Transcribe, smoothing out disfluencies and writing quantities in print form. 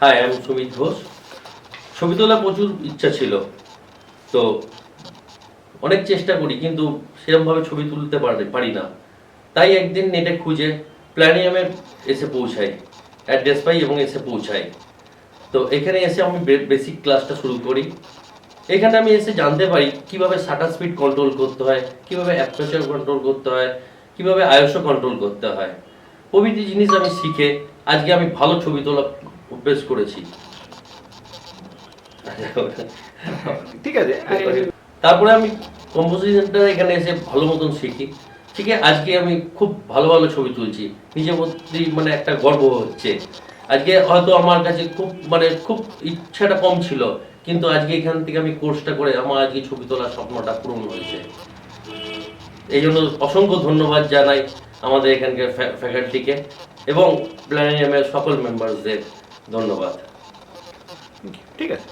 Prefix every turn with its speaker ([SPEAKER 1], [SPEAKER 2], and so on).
[SPEAKER 1] High, আমি সুমিত ঘোষ। ছবি তোলা প্রচুর ইচ্ছা ছিল, তো অনেক চেষ্টা করি কিন্তু সেরকমভাবে ছবি তুলতে পারি না। তাই একদিন নেটে খুঁজে প্ল্যানিয়ামে এসে পৌঁছাই, অ্যাড্রেস পাই এবং এসে পৌঁছাই। তো এখানে এসে আমি বেসিক ক্লাসটা শুরু করি। এখানে আমি এসে জানতে পারি কিভাবে শাটার স্পিড কন্ট্রোল করতে হয়, কিভাবে অ্যাপারচার কন্ট্রোল করতে হয়, কিভাবে আইএসও কন্ট্রোল করতে হয়। প্রভৃতি জিনিস আমি শিখে আজকে আমি ভালো ছবি তোলা অভ্যেস করেছি।
[SPEAKER 2] ঠিক আছে।
[SPEAKER 1] তারপরে আমি কম্পোজিশনটা এখানে এসে ভালো মতন শিখি, শিখে আজকে আমি খুব ভালো ভালো ছবি তুলছি। নিজের মধ্যেই মানে একটা গর্ব হচ্ছে। আজকে হয়তো আমার কাছে খুব ইচ্ছাটা কম ছিল, কিন্তু আজকে এখান থেকে আমি কোর্সটা করে আমার আজকে ছবি তোলার স্বপ্নটা পূরণ হয়েছে। এই জন্য অসংখ্য ধন্যবাদ জানাই আমাদের এখানকার ফ্যাকাল্টিকে এবং প্ল্যানেরিয়ামের সকল মেম্বারসদের ধন্যবাদ।
[SPEAKER 2] ঠিক আছে।